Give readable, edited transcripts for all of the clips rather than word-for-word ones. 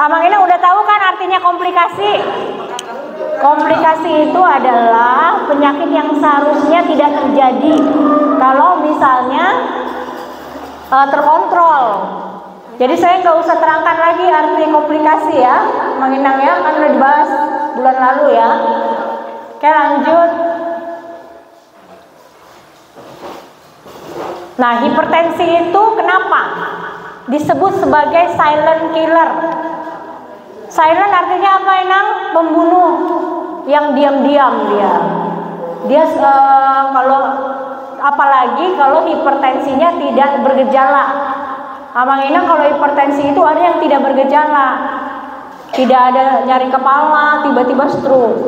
Amang Inang udah tahu kan artinya komplikasi? Komplikasi itu adalah penyakit yang seharusnya tidak terjadi kalau misalnya terkontrol. Jadi saya nggak usah terangkan lagi arti komplikasi ya, Amang Inang ya, kan udah dibahas bulan lalu ya. Oke, lanjut. Nah, hipertensi itu kenapa disebut sebagai silent killer? Silent artinya apa, Inang? Pembunuh yang diam-diam dia. Dia kalau apalagi kalau hipertensinya tidak bergejala. Amang Inang kalau hipertensi itu ada yang tidak bergejala. Tidak ada nyari kepala, tiba-tiba stroke.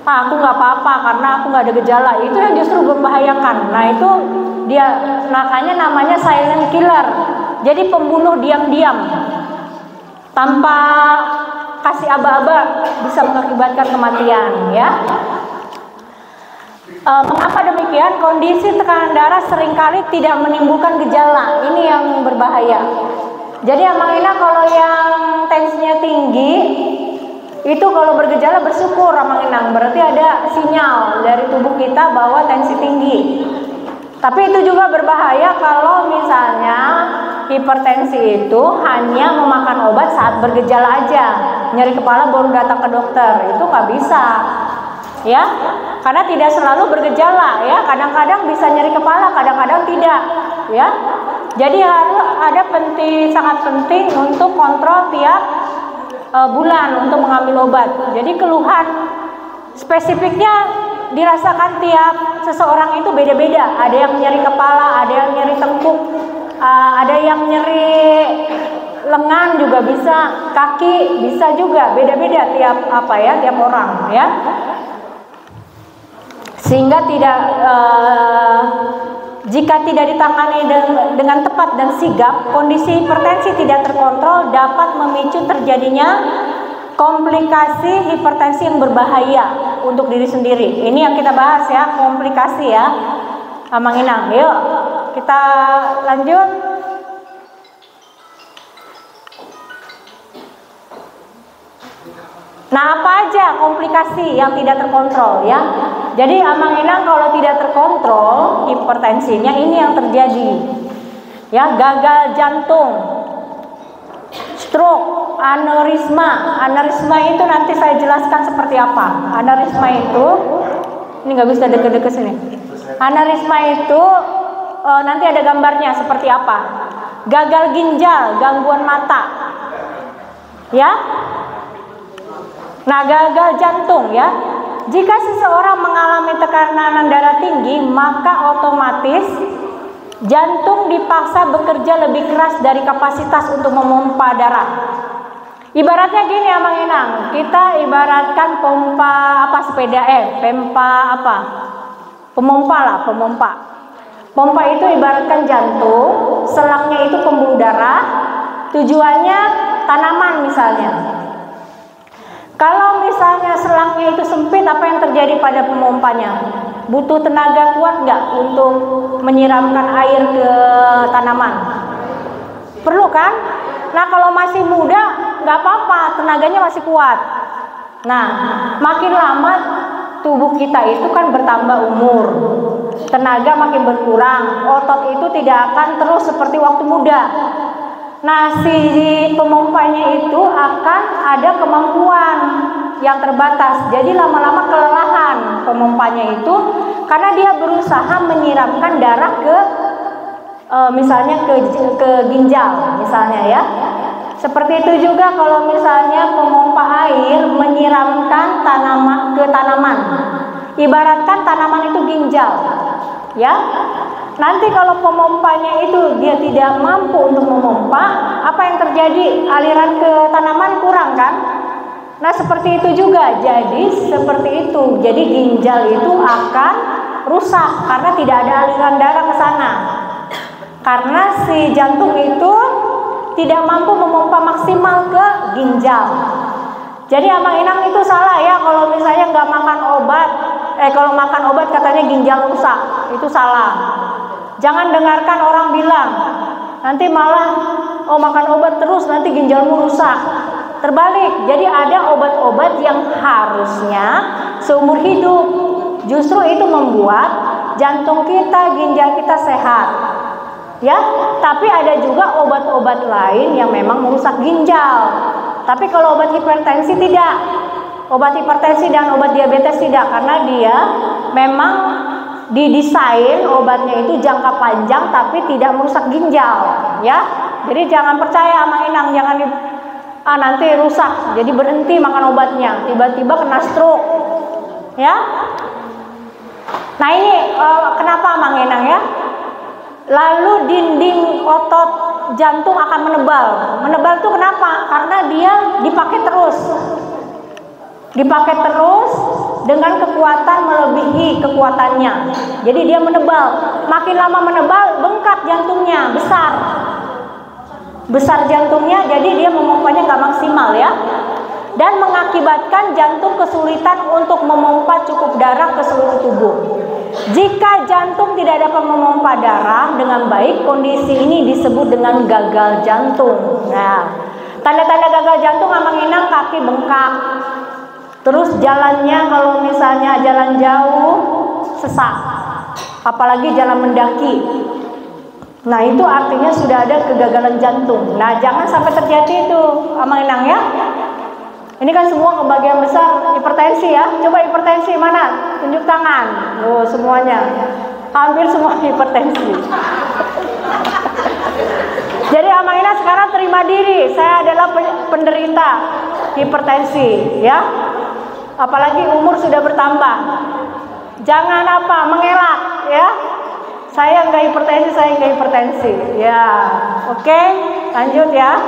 Aku nggak apa-apa karena aku nggak ada gejala. Itu yang justru membahayakan. Nah itu dia, makanya namanya silent killer. Jadi pembunuh diam-diam, tanpa kasih aba-aba bisa mengakibatkan kematian ya. Mengapa demikian? Kondisi tekanan darah seringkali tidak menimbulkan gejala. Ini yang berbahaya. Jadi Amang Inang kalau yang tensinya tinggi itu kalau bergejala bersyukur Amang Inang, berarti ada sinyal dari tubuh kita bahwa tensi tinggi. Tapi itu juga berbahaya kalau misalnya hipertensi itu hanya memakan obat saat bergejala aja, nyeri kepala baru datang ke dokter, itu nggak bisa ya, karena tidak selalu bergejala ya, kadang-kadang bisa nyeri kepala, kadang-kadang tidak ya. Jadi harus ada sangat penting untuk kontrol tiap bulan untuk mengambil obat. Jadi keluhan spesifiknya dirasakan tiap seseorang itu beda-beda. Ada yang nyeri kepala, ada yang nyeri tengkuk, ada yang nyeri lengan juga bisa, kaki bisa juga, beda-beda tiap tiap orang ya. Sehingga jika tidak ditangani dengan tepat dan sigap, kondisi hipertensi tidak terkontrol dapat memicu terjadinya komplikasi hipertensi yang berbahaya untuk diri sendiri. Ini yang kita bahas ya, komplikasi ya, Amang Inang. Yuk kita lanjut. Nah, apa aja komplikasi yang tidak terkontrol ya? Jadi Amang Inang kalau tidak terkontrol hipertensinya, ini yang terjadi ya: gagal jantung, stroke, aneurisma. Aneurisma itu nanti saya jelaskan seperti apa. Aneurisma itu, ini nggak bisa deket-deket sini. Aneurisma itu nanti ada gambarnya seperti apa. Gagal ginjal, gangguan mata ya. Nah, gagal jantung ya. Jika seseorang mengalami tekanan darah tinggi, maka otomatis jantung dipaksa bekerja lebih keras dari kapasitas untuk memompa darah. Ibaratnya gini Amang Inang, kita ibaratkan pompa pemompa lah, pemompa. Pompa itu ibaratkan jantung, selangnya itu pembuluh darah, tujuannya tanaman misalnya. Kalau misalnya selangnya itu sempit, apa yang terjadi pada pemompanya? Butuh tenaga kuat nggak untuk menyiramkan air ke tanaman? Perlu kan? Nah, kalau masih muda nggak apa-apa, tenaganya masih kuat. Nah, makin lama tubuh kita itu kan bertambah umur, tenaga makin berkurang, otot itu tidak akan terus seperti waktu muda. Nah, si pemompanya itu akan ada kemampuan yang terbatas. Jadi lama-lama kelelahan pemompanya itu karena dia berusaha menyiramkan darah ke misalnya ke ginjal misalnya ya. Seperti itu juga kalau misalnya pemompa air menyiramkan ke tanaman. Ibaratkan tanaman itu ginjal ya. Nanti kalau pemompanya itu dia tidak mampu untuk memompa, apa yang terjadi? Aliran ke tanaman kurang kan? Nah, seperti itu juga. Jadi seperti itu. Jadi ginjal itu akan rusak karena tidak ada aliran darah ke sana. Karena si jantung itu tidak mampu memompa maksimal ke ginjal. Jadi Amang Inang itu salah ya kalau misalnya nggak makan obat. Kalau makan obat katanya ginjal rusak, itu salah. Jangan dengarkan orang bilang, nanti malah oh makan obat terus nanti ginjalmu rusak. Terbalik, jadi ada obat-obat yang harusnya seumur hidup. Justru itu membuat jantung kita, ginjal kita sehat. Ya, tapi ada juga obat-obat lain yang memang merusak ginjal. Tapi kalau obat hipertensi tidak. Obat hipertensi dan obat diabetes tidak, karena dia memang didesain obatnya itu jangka panjang tapi tidak merusak ginjal, ya. Jadi jangan percaya sama Inang, jangan nanti rusak, jadi berhenti makan obatnya, tiba-tiba kena stroke, ya. Nah ini kenapa Mang Inang ya? Lalu dinding otot jantung akan menebal. Menebal itu kenapa? Karena dia dipakai terus dengan kekuatan melebihi kekuatannya. Jadi dia menebal. Makin lama menebal, bengkak jantungnya, besar jantungnya, jadi dia memompanya nggak maksimal ya, dan mengakibatkan jantung kesulitan untuk memompa cukup darah ke seluruh tubuh. Jika jantung tidak dapat memompa darah dengan baik, kondisi ini disebut dengan gagal jantung. Nah, tanda-tanda gagal jantung Amang Inang kaki bengkak, terus jalannya kalau misalnya jalan jauh sesak, apalagi jalan mendaki. Nah itu artinya sudah ada kegagalan jantung. Nah jangan sampai terjadi itu Amang Inang ya. Ini kan semua kebagian besar hipertensi ya. Coba hipertensi mana? Tunjuk tangan. Oh semuanya. Hampir semua hipertensi. Jadi Amang Inang sekarang terima diri, saya adalah penderita hipertensi ya. Apalagi umur sudah bertambah. Jangan mengelak ya. Saya enggak hipertensi, ya. Oke, lanjut ya.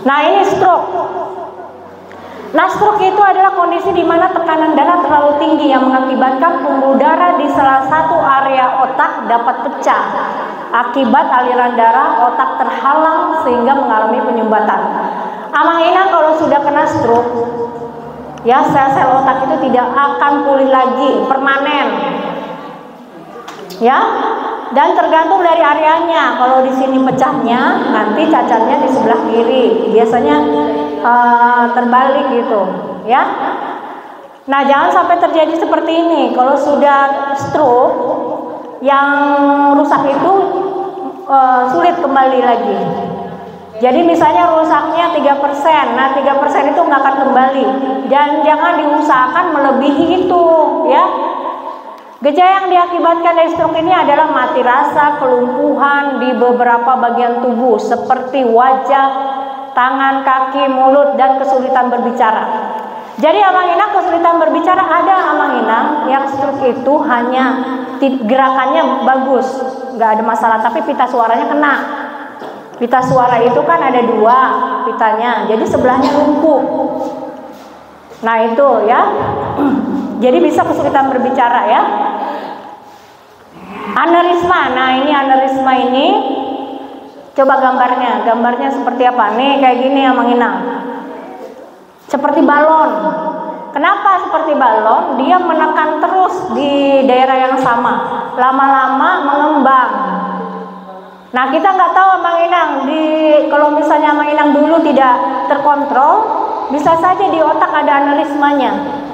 Nah ini stroke. Nah stroke itu adalah kondisi di mana tekanan darah terlalu tinggi yang mengakibatkan pembuluh darah di salah satu area otak dapat pecah. Akibat aliran darah otak terhalang sehingga mengalami penyumbatan. Amang Inang kalau sudah kena stroke, ya sel-sel otak itu tidak akan pulih lagi, permanen. Ya, dan tergantung dari areanya. Kalau di sini pecahnya, nanti cacatnya di sebelah kiri. Biasanya terbalik gitu, ya. Nah, jangan sampai terjadi seperti ini. Kalau sudah stroke, yang rusak itu sulit kembali lagi. Jadi misalnya rusaknya 3%, nah 3% itu nggak akan kembali. Dan jangan diusahakan melebihi itu, ya. Gejala yang diakibatkan dari stroke ini adalah mati rasa, kelumpuhan di beberapa bagian tubuh seperti wajah, tangan, kaki, mulut, dan kesulitan berbicara. Jadi Amang Inang kesulitan berbicara ada Amang Inang yang stroke itu hanya gerakannya bagus, nggak ada masalah, tapi pita suaranya kena. Pita suara itu kan ada 2 pitanya, jadi sebelahnya lumpuh. Nah itu ya. Jadi bisa kesulitan berbicara ya. Aneurisma. Nah ini aneurisma ini, coba gambarnya seperti apa? Nih kayak gini ya Mang Inang. Seperti balon. Kenapa seperti balon? Dia menekan terus di daerah yang sama, lama-lama mengembang. Nah kita nggak tahu Mang Inang, kalau misalnya Mang Inang dulu tidak terkontrol, bisa saja di otak ada aneurismanya.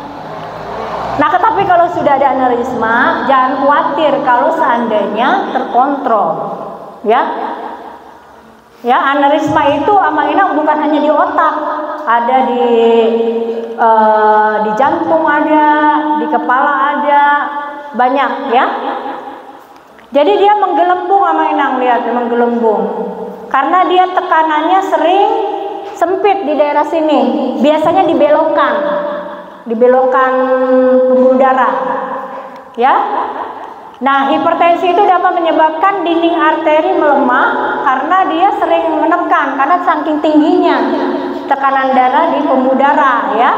Nah, tetapi kalau sudah ada aneurisma, jangan khawatir kalau seandainya terkontrol, ya. Ya, aneurisma itu Amang Inang bukan hanya di otak, ada di jantung ada, di kepala ada, banyak, ya. Jadi dia menggelembung Amang Inang, lihat, menggelembung, karena dia tekanannya sering sempit di daerah sini, biasanya dibelokkan pembuluh darah, ya. Nah, hipertensi itu dapat menyebabkan dinding arteri melemah karena dia sering menekan, karena saking tingginya tekanan darah di pembuluh darah, ya,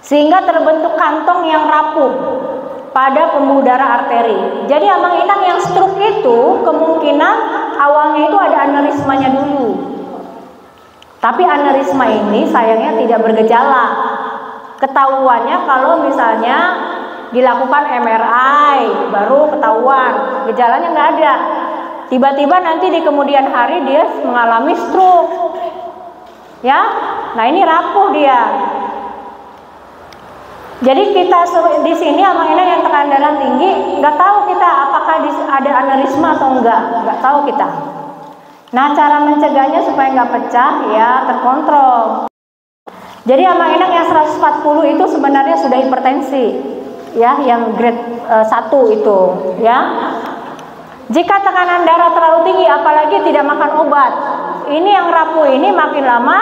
sehingga terbentuk kantong yang rapuh pada pembuluh darah arteri. Jadi Amang Inang yang stroke itu kemungkinan awalnya itu ada aneurismanya dulu, tapi aneurisma ini sayangnya tidak bergejala. Ketahuannya kalau misalnya dilakukan MRI baru ketahuan, gejalanya nggak ada. tiba-tiba nanti di kemudian hari dia mengalami stroke. Ya, nah ini rapuh dia. Jadi kita di sini Amang-Inang yang tekanan darah tinggi, nggak tahu kita apakah ada aneurisma atau nggak tahu kita. Nah, cara mencegahnya supaya nggak pecah ya terkontrol. Jadi Amang-Inang yang 140 itu sebenarnya sudah hipertensi, ya, yang grade 1 itu, ya. Jika tekanan darah terlalu tinggi, apalagi tidak makan obat, ini yang rapuh ini makin lama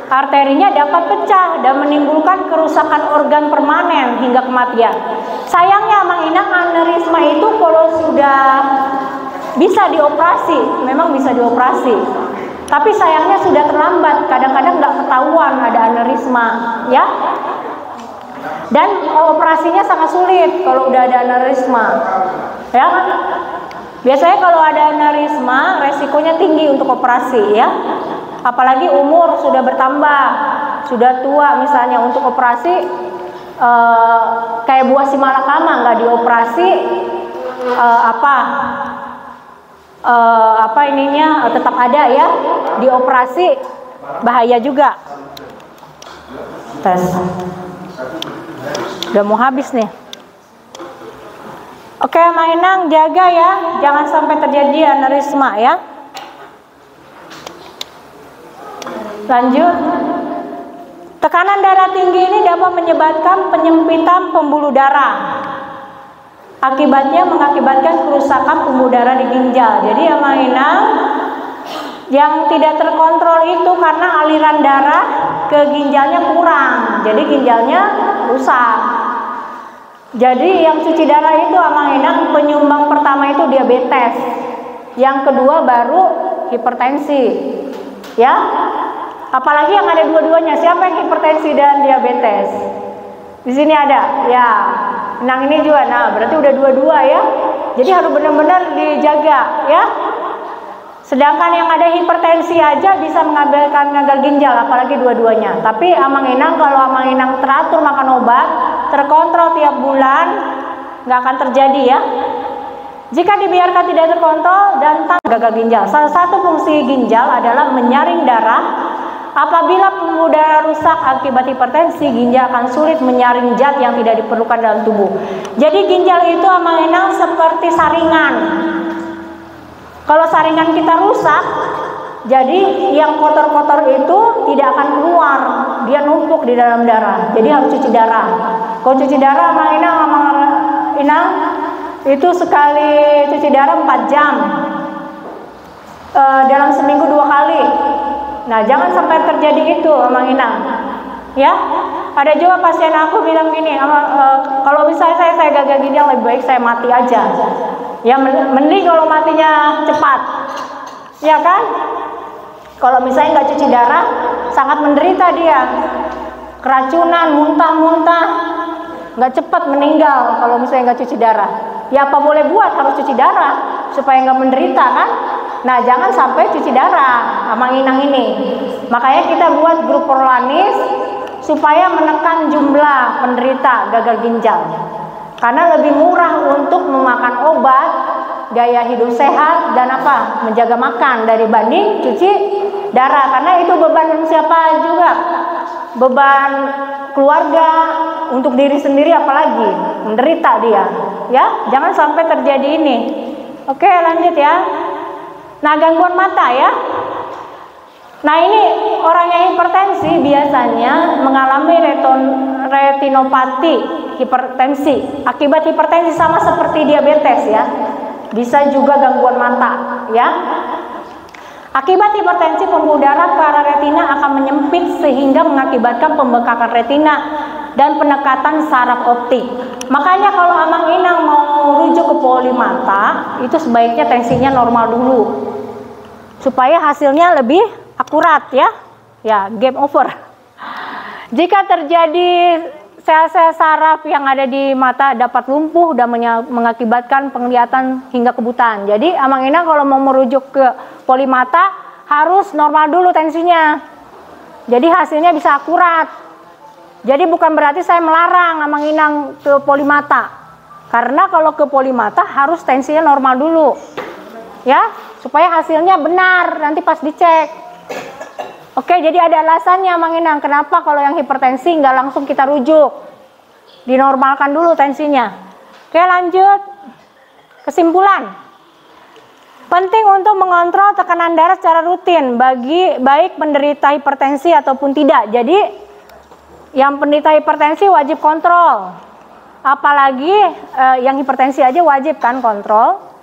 arterinya dapat pecah dan menimbulkan kerusakan organ permanen hingga kematian. Sayangnya Amang-Inang aneurisma itu kalau sudah bisa dioperasi, memang bisa dioperasi. Tapi sayangnya sudah terlambat, kadang-kadang nggak ketahuan ada aneurisma, ya. Dan operasinya sangat sulit kalau udah ada aneurisma, ya. Biasanya kalau ada aneurisma, resikonya tinggi untuk operasi, ya. Apalagi umur sudah bertambah, sudah tua misalnya, untuk operasi kayak buah si malakama nggak dioperasi, apa ininya tetap ada ya, dioperasi bahaya juga. Tes udah mau habis nih. Oke, Amang-Inang jaga ya, jangan sampai terjadi aneurisma ya. Lanjut, tekanan darah tinggi ini dapat menyebabkan penyempitan pembuluh darah. Akibatnya mengakibatkan kerusakan pembuluh darah di ginjal. Jadi Amang-Inang yang tidak terkontrol itu karena aliran darah ke ginjalnya kurang, jadi ginjalnya rusak. Jadi yang cuci darah itu Amang-Inang penyumbang pertama itu diabetes, yang kedua baru hipertensi, ya. Apalagi yang ada dua-duanya, siapa yang hipertensi dan diabetes? Di sini ada, ya. Nang ini juga, nah berarti udah dua-dua ya. Jadi harus benar-benar dijaga, ya. Sedangkan yang ada hipertensi aja bisa mengakibatkan gagal ginjal, apalagi dua-duanya. Tapi Amang-Inang kalau Amang-Inang teratur makan obat, terkontrol tiap bulan, nggak akan terjadi ya. Jika dibiarkan tidak terkontrol dan gagal ginjal. Salah satu fungsi ginjal adalah menyaring darah. Apabila pembuluh darah rusak akibat hipertensi, ginjal akan sulit menyaring zat yang tidak diperlukan dalam tubuh. Jadi ginjal itu Amang-Inang seperti saringan. Kalau saringan kita rusak, jadi yang kotor-kotor itu tidak akan keluar, dia numpuk di dalam darah. Jadi harus cuci darah. Kalau cuci darah Amang-Inang itu sekali cuci darah 4 jam, dalam seminggu 2 kali. Nah, jangan sampai terjadi itu Amang-Inang, ya. Ada juga pasien aku bilang gini, kalau misalnya saya gagal ginjal, lebih baik saya mati aja. Ya mending kalau matinya cepat, ya kan? Kalau misalnya nggak cuci darah, sangat menderita dia, keracunan, muntah-muntah, nggak cepat meninggal kalau misalnya nggak cuci darah. Ya apa boleh buat, harus cuci darah supaya nggak menderita kan? Nah jangan sampai cuci darah Amang-Inang ini. Makanya kita buat grup Orlanis supaya menekan jumlah penderita gagal ginjal. Karena lebih murah untuk memakan obat, gaya hidup sehat, dan apa, menjaga makan dibanding cuci darah. Karena itu beban siapa juga, beban keluarga, untuk diri sendiri apalagi menderita dia, ya. Jangan sampai terjadi ini. Oke, lanjut ya. Nah, gangguan mata ya. Nah, ini orang yang hipertensi biasanya mengalami retinopati, hipertensi. Akibat hipertensi sama seperti diabetes ya. Bisa juga gangguan mata ya. Akibat hipertensi pembuluh darah ke arah retina akan menyempit sehingga mengakibatkan pembengkakan retina dan penekatan saraf optik. Makanya kalau Amang-Inang mau rujuk ke poli mata, itu sebaiknya tensinya normal dulu. Supaya hasilnya lebih akurat ya. Ya, game over. Jika terjadi sel-sel saraf yang ada di mata dapat lumpuh dan mengakibatkan penglihatan hingga kebutaan. Jadi Amang-Inang kalau mau merujuk ke poli mata harus normal dulu tensinya. Jadi hasilnya bisa akurat. Jadi bukan berarti saya melarang Amang-Inang ke poli mata. Karena kalau ke poli mata harus tensinya normal dulu. Ya, supaya hasilnya benar nanti pas dicek. Oke, jadi ada alasannya Mang Inang, kenapa kalau yang hipertensi nggak langsung kita rujuk, dinormalkan dulu tensinya. Oke, lanjut. Kesimpulan, penting untuk mengontrol tekanan darah secara rutin bagi baik penderita hipertensi ataupun tidak. Jadi yang penderita hipertensi wajib kontrol, apalagi yang hipertensi aja wajib kan kontrol.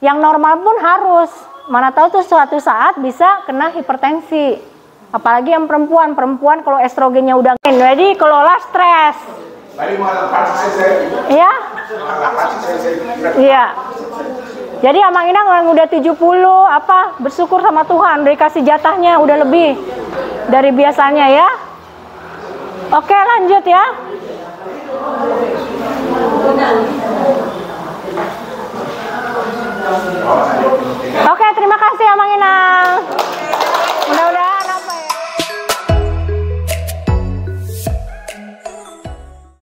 Yang normal pun harus, mana tahu tuh suatu saat bisa kena hipertensi. Apalagi yang perempuan kalau estrogennya udah. Jadi kelola stres. Iya. Iya. Jadi Amang Inang yang udah 70 bersyukur sama Tuhan dikasih jatahnya udah lebih dari biasanya ya. Oke, lanjut ya. Oke, terima kasih Amang Inang.